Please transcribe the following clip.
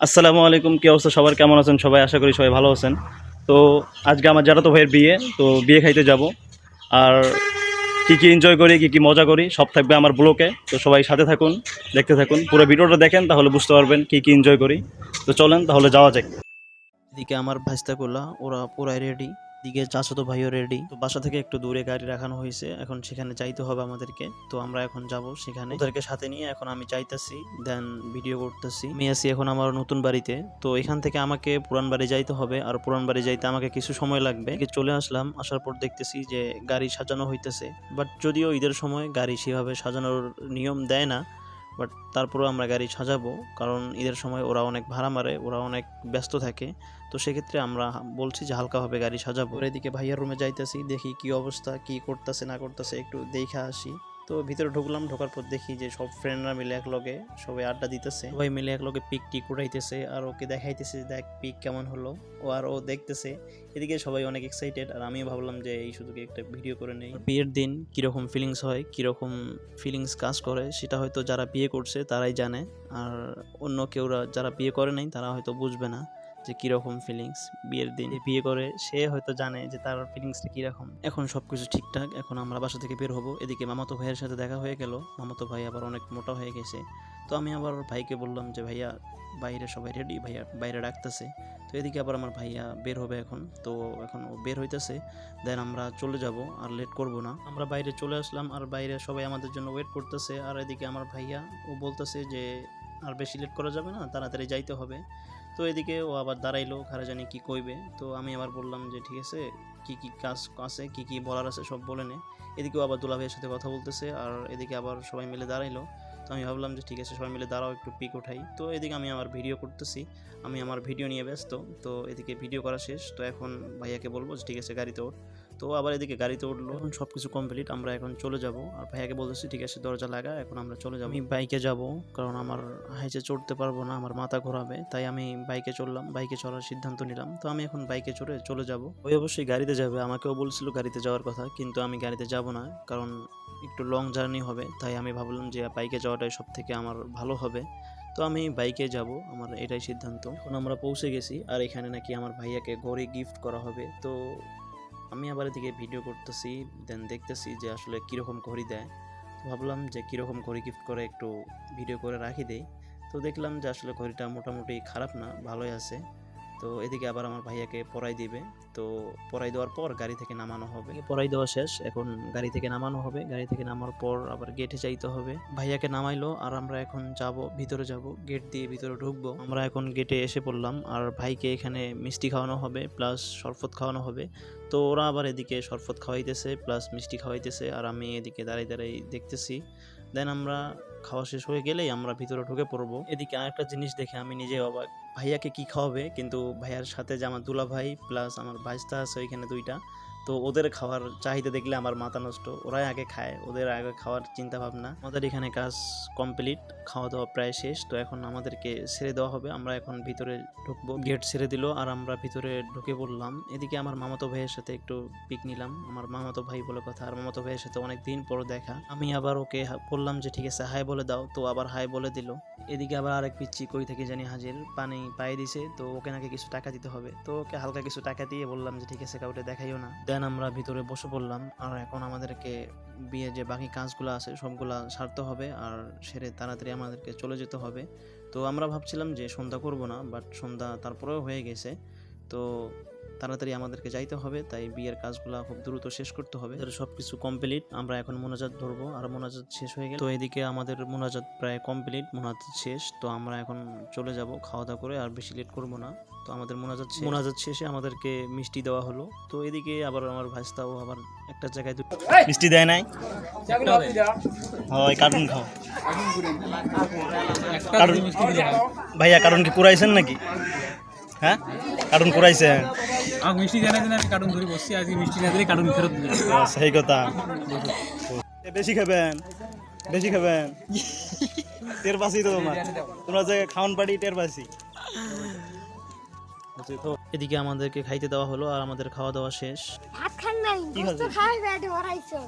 আসসালামু আলাইকুম, কি অবস্থা সবার, কেমন আছেন সবাই? আশা করি সবাই ভালো আছেন। তো আজকে আমার জানাতো ভাইয়ের বিয়ে, তো বিয়ে খাইতে যাব। আর কি কি এনজয় করি, কি কি মজা করি সব থাকবে আমার ব্লগে। তো সবাই সাথে থাকুন, দেখতে থাকুন, পুরো ভিডিওটা দেখেন, তাহলে বুঝতে পারবেন কি কি এনজয় করি। তো চলেন তাহলে যাওয়া যাক। এদিকে আমার ভাইস্তাগুলা ওরা পুরাই রেডি, দিকে চাচাতো ভাইও রেডি। তো বাসা থেকে একটু দূরে গাড়ি রাখানো হয়েছে, এখন সেখানে যাইতে হবে আমাদেরকে। তো আমরা এখন যাব সেখানে, ওদেরকে সাথে নিয়ে এখন আমি যাইতেছি, দেন ভিডিও করতেছি। আমি আছি এখন আমার নতুন বাড়িতে। তো এখান থেকে আমাকে পুরান বাড়ি যাইতে হবে, আর পুরান বাড়ি যাইতে আমাকে কিছু সময় লাগবে। চলে আসলাম, আসার পর দেখতেছি যে গাড়ি সাজানো হইতেছে। বাট যদিও ঈদের সময় গাড়ি সেভাবে সাজানোর নিয়ম দেয় না, বাট তারপরেও আমরা গাড়ি সাজাবো, কারণ ঈদের সময় ওরা অনেক ভাড়া মারে, ওরা অনেক ব্যস্ত থাকে। তো সেক্ষেত্রে আমরা বলছি যে হালকাভাবে গাড়ি সাজাবো। এদিকে ভাইয়ার রুমে যাইতেছি, দেখি কি অবস্থা, কি করতেছে না করতেছে, একটু দেখে আসি। তো ভিতরে ঢুকলাম, ঢোকার পর দেখি যে সব ফ্রেন্ডরা মিলে একলগে সবাই আড্ডা দিতেছে, সবাই মিলে একলগে পিক টিক উঠাইতেছে, আর ওকে দেখাইতেছে দেখ পিক কেমন হলো। ও দেখতেছে। এদিকে সবাই অনেক এক্সাইটেড, আর আমিও ভাবলাম যে এই সুযোগে একটা ভিডিও করে নেই। বিয়ের দিন কিরকম ফিলিংস হয়, কিরকম ফিলিংস কাজ করে, সেটা হয়তো যারা বিয়ে করছে তারাই জানে। আর অন্য কেউরা যারা বিয়ে করে নাই তারা হয়তো বুঝবে না যে কিরকম ফিলিংস। বিয়ের দিন বিয়ে করে সে হয়তো জানে যে তার ফিলিংসটা কিরকম। এখন সবকিছু ঠিকঠাক, এখন আমরা বাসা থেকে বের হবো। এদিকে মামাতো ভাইয়ের সাথে দেখা হয়ে গেল, মামাতো ভাই আবার অনেক মোটা হয়ে গেছে। তো আমি আবার ভাইকে বললাম যে ভাইয়া বাইরে সবাই রেডি, ভাইয়া বাইরে ডাকতেছে। তো এদিকে আবার আমার ভাইয়া বের হবে এখন। তো এখন ও বের হইতেছে, দেন আমরা চলে যাব, আর লেট করব না। আমরা বাইরে চলে আসলাম, আর বাইরে সবাই আমাদের জন্য ওয়েট করতেছে। আর এদিকে আমার ভাইয়া ও বলতেছে যে আর বেশি লেট করা যাবে না, তাড়াতাড়ি যাইতে হবে। তো এদিকে ও আবার দাঁড়াইলো, খারা জানি কি কইবে। তো আমি আবার বললাম যে ঠিক আছে, কি কি কাজ আছে, কি কি বলার আছে সব বলে নে। এদিকেও আবার দুলা ভাইয়ের সাথে কথা বলতেছে, আর এদিকে আবার সবাই মিলে দাঁড়াইলো। তো আমি ভাবলাম যে ঠিক আছে, সবাই মিলে দাঁড়াও, একটু পিক উঠাই। তো এদিকে আমি আমার ভিডিও করতেছি, আমি আমার ভিডিও নিয়ে ব্যস্ত। তো এদিকে ভিডিও করা শেষ, তো এখন ভাইয়াকে বলবো যে ঠিক আছে গাড়িতে ওঠ। তো আবার এদিকে গাড়িতে উঠলো, এখন সব কিছু কমপ্লিট, আমরা এখন চলে যাব। আর ভাইয়াকে বলতেছি ঠিক আছে দরজা লাগা, এখন আমরা চলে যাবো। আমি বাইকে যাব, কারণ আমার হাইজে চড়তে পারবো না, আমার মাথা ঘোরাবে, তাই আমি বাইকে চললাম, বাইকে চড়ার সিদ্ধান্ত নিলাম। তো আমি এখন বাইকে চড়ে চলে যাব। ওই অবশ্যই গাড়িতে যাবে, আমাকেও বলছিল গাড়িতে যাওয়ার কথা, কিন্তু আমি গাড়িতে যাব না, কারণ একটু লং জার্নি হবে। তাই আমি ভাবলাম যে বাইকে যাওয়াটাই সব থেকে আমার ভালো হবে। তো আমি বাইকে যাব, আমার এটাই সিদ্ধান্ত। এখন আমরা পৌঁছে গেছি, আর এখানে নাকি আমার ভাইয়াকে ঘড়ি গিফট করা হবে। তো আমি আবার এদিকে ভিডিও করতেছি, দেন দেখতেছি যে আসলে কীরকম ঘড়ি দেয়। তো ভাবলাম যে কীরকম ঘড়ি গিফট করে একটু ভিডিও করে রাখি দেই। তো দেখলাম যে আসলে ঘড়িটা মোটামুটি খারাপ না, ভালোই আছে। তো এদিকে আবার আমার ভাইয়াকে পরাই দিবে। তো পরাই দেওয়ার পর গাড়ি থেকে নামানো হবে। পরাই দেওয়া শেষ, এখন গাড়ি থেকে নামানো হবে। গাড়ি থেকে নামার পর আবার গেটে যাইতে হবে। ভাইয়াকে নামাইলো, আর আমরা এখন যাব, ভিতরে যাব, গেট দিয়ে ভিতরে ঢুকবো। আমরা এখন গেটে এসে পড়লাম, আর ভাইকে এখানে মিষ্টি খাওয়ানো হবে প্লাস শরবত খাওয়ানো হবে। তো ওরা আবার এদিকে শরবত খাওয়াইতেছে প্লাস মিষ্টি খাওয়াইতেছে, আর আমি এদিকে দাঁড়াই দাঁড়াই দেখতেছি। দেন আমরা খাওয়া শেষ হয়ে গেলেই আমরা ভিতরে ঢুকে পড়বো। এদিকে আরেকটা জিনিস দেখে আমি নিজে অবাক, ভাইয়াকে কি খাওয়াবে, কিন্তু ভাইয়ার সাথে যে আমার দুলা ভাই প্লাস আমার ভাইস্তা আছে ওইখানে দুইটা। তো ওদের খাওয়ার চাহিদা দেখলে আমার মাথা নষ্ট, ওরাই আগে খায়, ওদের আগে খাওয়ার চিন্তা ভাবনা। আমাদের এখানে কাজ কমপ্লিট, খাওয়া দাওয়া প্রায় শেষ। তো এখন আমাদেরকে ছেড়ে দেওয়া হবে, আমরা এখন ভিতরে ঢুকবো। গেট ছেড়ে দিল, আর আমরা ভিতরে ঢুকে পড়লাম। এদিকে আমার মামাতো ভাইয়ের সাথে একটু পিক নিলাম, আমার মামাতো ভাই বলে কথা, আর মামাতো ভাইয়ের সাথে অনেক দিন পর দেখা। আমি আবার ওকে বললাম যে ঠিক আছে হাই বলে দাও, তো আবার হাই বলে দিল। এদিকে আবার আরেক পিচ্ছি কই থেকে জানি হাজির, পানি পায়ে দিছে, তো ওকে নাকি কিছু টাকা দিতে হবে। তো ওকে হালকা কিছু টাকা দিয়ে বললাম যে ঠিক আছে কাউকে দেখাইও না। দেন আমরা ভিতরে বসে পড়লাম, আর এখন আমাদেরকে বিয়ে যে বাকি কাজগুলো আছে সবগুলা সারতে হবে, আর সেরে তাড়াতাড়ি আমাদেরকে চলে যেতে হবে। তো আমরা ভাবছিলাম যে সন্ধ্যা করব না, বাট সন্ধ্যা তারপরেও হয়ে গেছে। তো তাড়াতাড়ি আমাদেরকে যাইতে হবে, তাই বিয়ের কাজগুলো খুব দ্রুত শেষ করতে হবে। সবকিছু কমপ্লিট, আমরা এখন মোনাজাত ধরবো, আর মোনাজাত শেষ হয়ে গেল। তো এদিকে আমাদের মোনাজাত প্রায় কমপ্লিট, মোনাজাত শেষ। তো আমরা এখন চলে যাব খাওয়া দাওয়া করে, আর বেশি লেট করব না। তো আমাদের মোনাজাত শেষে আমাদেরকে মিষ্টি দেওয়া হলো। তো এদিকে আবার আমার ভাইস্তাও আবার একটা জায়গায় মিষ্টি দেয় নাই, হয় কার্টুন খাও। কার্টুন ভাইয়া কার্টুন কি পুরাইছেন নাকি? হ্যাঁ কার্টুন পুরাইছেন? আমাকে মিষ্টি দেয় না, আমি কার্টুন ধরে বসছি, আজকে মিষ্টি না দিলে কার্টুন ফেরত দিবে। সেই কথা। বেশি খাবেন, বেশি খাবেন, টের পাসি তো তোমার, তোমরা যে খাওয়ান পাড়ি টের পাসি। এদিকে আমাদেরকে খাইতে দেওয়া হলো, আর আমাদের খাওয়া দাওয়া শেষ। ভাত খান নাই, কি গোস্ত খাচ্ছিস? খাই পেটে ভরাইছো।